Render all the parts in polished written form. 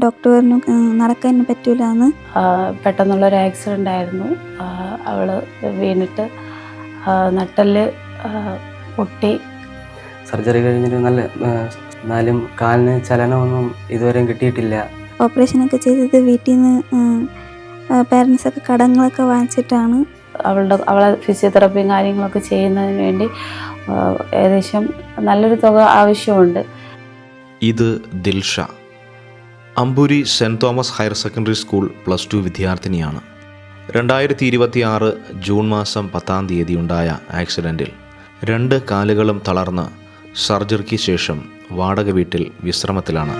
Doctor പറഞ്ഞു നടക്കാൻ പറ്റൂല എന്ന്. പെട്ടെന്നുള്ളൊരു ആക്സിഡൻ്റ് ആയിരുന്നു. അവൾ വീണിട്ട് നട്ടെല്ല് പൊട്ടി. സർജറി കഴിഞ്ഞിട്ട് എന്നാലും കാലിന് ചലനമൊന്നും ഇതുവരെയും കിട്ടിയിട്ടില്ല. ഓപ്പറേഷനൊക്കെ ചെയ്തത് വീട്ടിൽ നിന്ന് പേരൻസൊക്കെ കടങ്ങളൊക്കെ വാങ്ങിച്ചിട്ടാണ്. അവളെ ഫിസിയോതെറാപ്പിയും കാര്യങ്ങളൊക്കെ ചെയ്യുന്നതിന് വേണ്ടി ഏകദേശം നല്ലൊരു തുക ആവശ്യമുണ്ട്. ഇത് Dilsha, Amboori saint Thomas higher secondary school +2 വിദ്യാർത്ഥിനിയാണ്. 2026 ജൂൺ മാസം 10-ാം തീയതി ഉണ്ടായ ആക്സിഡൻറ്റിൽ 2 കാലുകളും തളർന്ന് സർജറിക്ക് ശേഷം വാടക വീട്ടിൽ വിശ്രമത്തിലാണ്.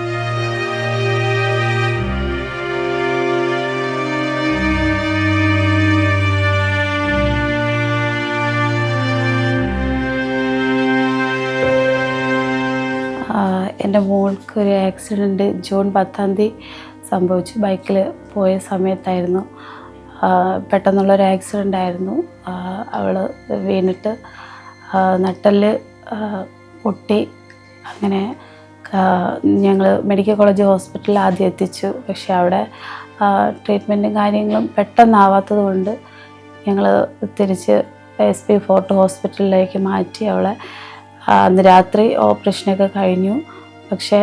എൻ്റെ മോൾക്ക് ഒരു ആക്സിഡൻറ്റ് ജൂൺ 10-ാം തീയതി സംഭവിച്ചു. ബൈക്കിൽ പോയ സമയത്തായിരുന്നു. പെട്ടെന്നുള്ളൊരു ആക്സിഡൻ്റ് ആയിരുന്നു. അവൾ വീണിട്ട് നട്ടെല്ല് പൊട്ടി. അങ്ങനെ ഞങ്ങൾ മെഡിക്കൽ കോളേജ് ഹോസ്പിറ്റലിൽ ആദ്യം എത്തിച്ചു. പക്ഷേ അവിടെ ട്രീറ്റ്മെൻറ്റും കാര്യങ്ങളും പെട്ടെന്നാവാത്തത് കൊണ്ട് ഞങ്ങൾ തിരിച്ച് SP ഫോർട്ട് ഹോസ്പിറ്റലിലേക്ക് മാറ്റി. അവളെ അന്ന് രാത്രി ഓപ്പറേഷനൊക്കെ കഴിഞ്ഞു. പക്ഷേ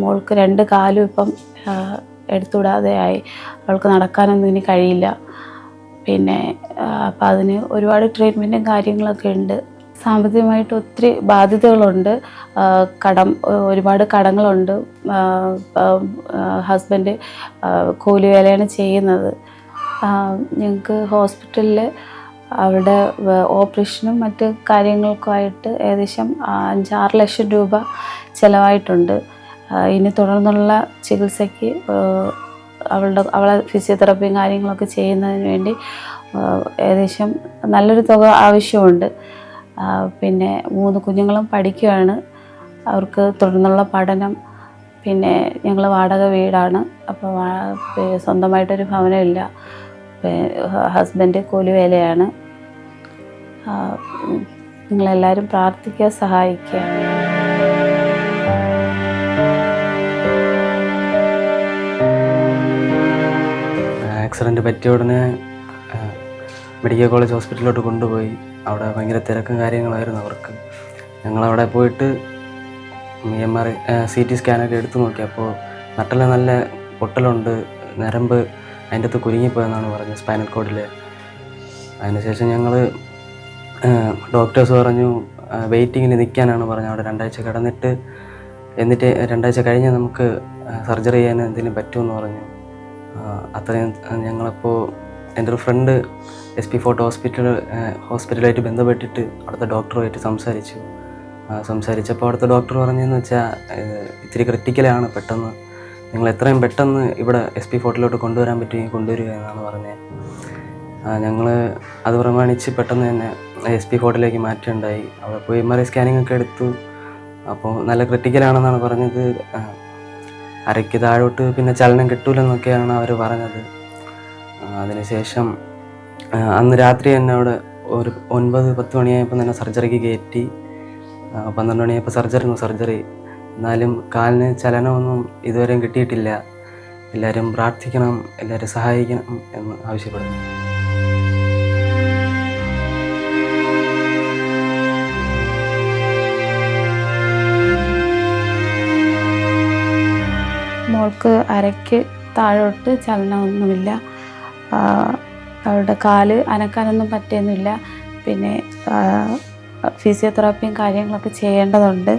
മോൾക്ക് 2 കാലും ഇപ്പം എടുത്തുവിടാതെ ആയി. അവൾക്ക് നടക്കാനൊന്നും ഇനി കഴിയില്ല. പിന്നെ അപ്പം അതിന് ഒരുപാട് ട്രീറ്റ്മെൻറ്റും കാര്യങ്ങളൊക്കെ ഉണ്ട്. സാമ്പത്തികമായിട്ട് ഒത്തിരി ബാധ്യതകളുണ്ട്. ഒരുപാട് കടങ്ങളുണ്ട്. ഹസ്ബൻഡ് കൂലിവേലയാണ് ചെയ്യുന്നത്. ഞങ്ങൾക്ക് ഹോസ്പിറ്റലിൽ അവിടെ ഓപ്പറേഷനും മറ്റ് കാര്യങ്ങൾക്കുമായിട്ട് ഏകദേശം 5-6 ലക്ഷം രൂപ ചിലവായിട്ടുണ്ട്. ഇനി തുടർന്നുള്ള ചികിത്സയ്ക്ക് അവളെ ഫിസിയോതെറാപ്പിയും കാര്യങ്ങളൊക്കെ ചെയ്യുന്നതിന് വേണ്ടി ഏകദേശം നല്ലൊരു തുക ആവശ്യമുണ്ട്. പിന്നെ 3 കുഞ്ഞുങ്ങളും പഠിക്കുകയാണ്. അവർക്ക് തുടർന്നുള്ള പഠനം. പിന്നെ ഞങ്ങൾ വാടക വീടാണ്. അപ്പോൾ സ്വന്തമായിട്ടൊരു ഭവനമില്ല. ഹസ്ബൻഡ് കൂലിവേലയാണ്. നിങ്ങളെല്ലാവരും പ്രാർത്ഥിക്കുക, സഹായിക്കുക. ആക്സിഡൻറ്റ് പറ്റിയ ഉടനെ മെഡിക്കൽ കോളേജ് ഹോസ്പിറ്റലിലോട്ട് കൊണ്ടുപോയി. അവിടെ ഭയങ്കര തിരക്കും കാര്യങ്ങളായിരുന്നു അവർക്ക്. ഞങ്ങളവിടെ പോയിട്ട് MRI CT സ്കാനൊക്കെ എടുത്തു നോക്കി. അപ്പോൾ നട്ടെല്ല് നല്ല പൊട്ടലുണ്ട്, നരമ്പ് അതിൻ്റെ അകത്ത് കുരുങ്ങിപ്പോയെന്നാണ് പറഞ്ഞത്, സ്പൈനൽ കോഡിൽ. അതിനുശേഷം ഞങ്ങൾ ഡോക്ടേഴ്സ് പറഞ്ഞു വെയിറ്റിങ്ങിന് നിൽക്കാനാണ് പറഞ്ഞത്. അവിടെ 2 ആഴ്ച കിടന്നിട്ട് എന്നിട്ട് 2 ആഴ്ച കഴിഞ്ഞ് നമുക്ക് സർജറി ചെയ്യാൻ എന്തെങ്കിലും പറ്റുമെന്ന് പറഞ്ഞു. അത്രയും ഞങ്ങളപ്പോൾ എൻ്റെ ഒരു ഫ്രണ്ട് SP ഫോർട്ട് ഹോസ്പിറ്റലായിട്ട് ബന്ധപ്പെട്ടിട്ട് അവിടുത്തെ ഡോക്ടറുമായിട്ട് സംസാരിച്ചപ്പോൾ അവിടുത്തെ ഡോക്ടർ പറഞ്ഞതെന്ന് വെച്ചാൽ ഇത്തിരി ക്രിട്ടിക്കലാണ്, പെട്ടെന്ന് നിങ്ങൾ എത്രയും പെട്ടെന്ന് ഇവിടെ SP ഫോർട്ടിലോട്ട് കൊണ്ടുവരാൻ പറ്റുമെങ്കിൽ കൊണ്ടുവരിക എന്നാണ് പറഞ്ഞത്. ഞങ്ങൾ അത് പ്രമാണിച്ച് പെട്ടെന്ന് തന്നെ SP ഫോർട്ടിലേക്ക് മാറ്റുകയുണ്ടായി. അവിടെ പോയി MRI സ്കാനിങ് ഒക്കെ എടുത്തു. അപ്പോൾ നല്ല ക്രിട്ടിക്കലാണെന്നാണ് പറഞ്ഞത്. അരയ്ക്ക് താഴോട്ട് പിന്നെ ചലനം കിട്ടൂലെന്നൊക്കെയാണ് അവർ പറഞ്ഞത്. അതിനുശേഷം അന്ന് രാത്രി തന്നെ അവിടെ ഒരു 9-10 മണിയായപ്പോൾ തന്നെ സർജറിക്ക് കയറ്റി. 12 മണിയായപ്പോൾ സർജറി. എന്നാലും കാലിന് ചലനമൊന്നും ഇതുവരെയും കിട്ടിയിട്ടില്ല. എല്ലാവരും പ്രാർത്ഥിക്കണം, എല്ലാവരും സഹായിക്കണം എന്ന് ആവശ്യപ്പെടുന്നു. മോൾക്ക് അരയ്ക്ക് താഴോട്ട് ചലനമൊന്നുമില്ല. അവളുടെ കാല് അനക്കാനൊന്നും പറ്റുന്നില്ല. പിന്നെ ഫിസിയോതെറാപ്പിയും കാര്യങ്ങളൊക്കെ ചെയ്യേണ്ടതുണ്ട്.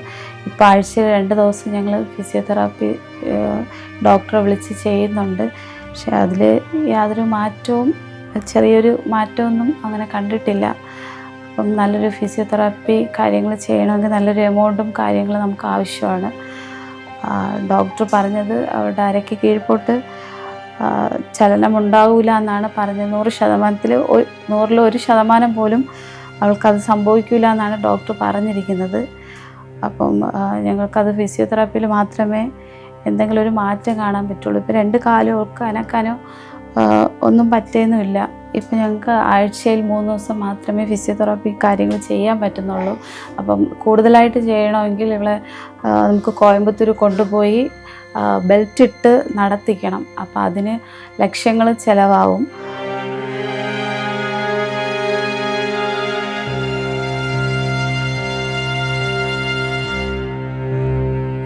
ഇപ്പോൾ ആഴ്ചയിൽ 2 ദിവസം ഞങ്ങൾ ഫിസിയോതെറാപ്പി ഡോക്ടറെ വിളിച്ച് ചെയ്യുന്നുണ്ട്. പക്ഷെ അതിൽ യാതൊരു മാറ്റവും, ചെറിയൊരു മാറ്റമൊന്നും അങ്ങനെ കണ്ടിട്ടില്ല. അപ്പം നല്ലൊരു ഫിസിയോതെറാപ്പി കാര്യങ്ങൾ ചെയ്യണമെങ്കിൽ നല്ലൊരു എമൗണ്ടും കാര്യങ്ങളും നമുക്ക് ആവശ്യമാണ്. ഡോക്ടർ പറഞ്ഞത് അവരുടെ അരയ്ക്ക് കീഴ്പോട്ട് ചലനമുണ്ടാവില്ല എന്നാണ് പറഞ്ഞത്. 100%-ൽ 100% പോലും അവൾക്കത് സംഭവിക്കില്ല എന്നാണ് ഡോക്ടർ പറഞ്ഞിരിക്കുന്നത്. അപ്പം ഞങ്ങൾക്കത് ഫിസിയോതെറാപ്പിയിൽ മാത്രമേ എന്തെങ്കിലും ഒരു മാറ്റം കാണാൻ പറ്റുള്ളൂ. ഇപ്പോൾ 2 കാലും അവൾക്ക് അനക്കാനോ ഒന്നും പറ്റുന്നുമില്ല. ഇപ്പം ഞങ്ങൾക്ക് ആഴ്ചയിൽ 3 ദിവസം മാത്രമേ ഫിസിയോതെറാപ്പി കാര്യങ്ങൾ ചെയ്യാൻ പറ്റുന്നുള്ളൂ. അപ്പം കൂടുതലായിട്ട് ചെയ്യണമെങ്കിൽ ഇവിടെ നമുക്ക് കോയമ്പത്തൂർ കൊണ്ടുപോയി ബെൽറ്റ് ഇട്ട് നടത്തിക്കണം. അപ്പോൾ അതിന് ലക്ഷങ്ങൾ ചിലവാകും.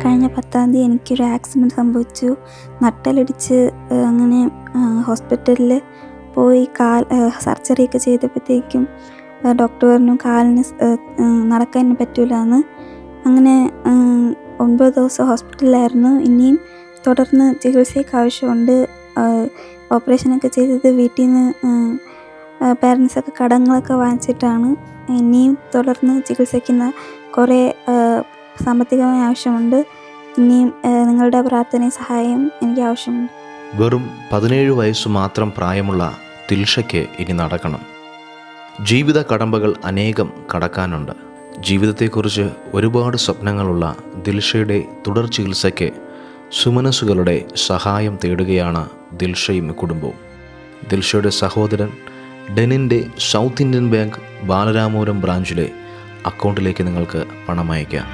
കഴിഞ്ഞ 10-ാം തീയതി എനിക്കൊരു ആക്സിഡൻറ്റ് സംഭവിച്ചു. നട്ടലിടിച്ച് അങ്ങനെ ഹോസ്പിറ്റലിൽ പോയി സർജറിയൊക്കെ ചെയ്തപ്പോഴത്തേക്കും ഡോക്ടർ പറഞ്ഞു കാലിന് നടക്കാൻ പറ്റൂല എന്ന്. അങ്ങനെ 9 ദിവസം ഹോസ്പിറ്റലിലായിരുന്നു. ഇനിയും തുടർന്ന് ചികിത്സയ്ക്ക് ആവശ്യമുണ്ട്. ഓപ്പറേഷനൊക്കെ ചെയ്തത് വീട്ടിൽ നിന്ന് പേരൻസൊക്കെ കടങ്ങളൊക്കെ വാങ്ങിച്ചിട്ടാണ്. ഇനിയും തുടർന്ന് ചികിത്സിക്കുന്ന കുറേ സാമ്പത്തികമായ ആവശ്യമുണ്ട്. ഇനിയും നിങ്ങളുടെ പ്രാർത്ഥനയും സഹായം എനിക്ക് ആവശ്യമുണ്ട്. വെറും 17 വയസ്സ് മാത്രം പ്രായമുള്ള ദിൽഷയ്ക്ക് ഇനി നടക്കണം. ജീവിത കടമ്പകൾ അനേകം കടക്കാനുണ്ട്. ജീവിതത്തെക്കുറിച്ച് ഒരുപാട് സ്വപ്നങ്ങളുള്ള ദിൽഷയുടെ തുടർ ചികിത്സയ്ക്ക് സുമനസ്സുകളുടെ സഹായം തേടുകയാണ് ദിൽഷയും കുടുംബവും. ദിൽഷയുടെ സഹോദരൻ ഡെനിൻ്റെ സൗത്ത് ഇന്ത്യൻ ബാങ്ക് ബാലരാമപുരം ബ്രാഞ്ചിലെ അക്കൗണ്ടിലേക്ക് നിങ്ങൾക്ക് പണം അയക്കാം.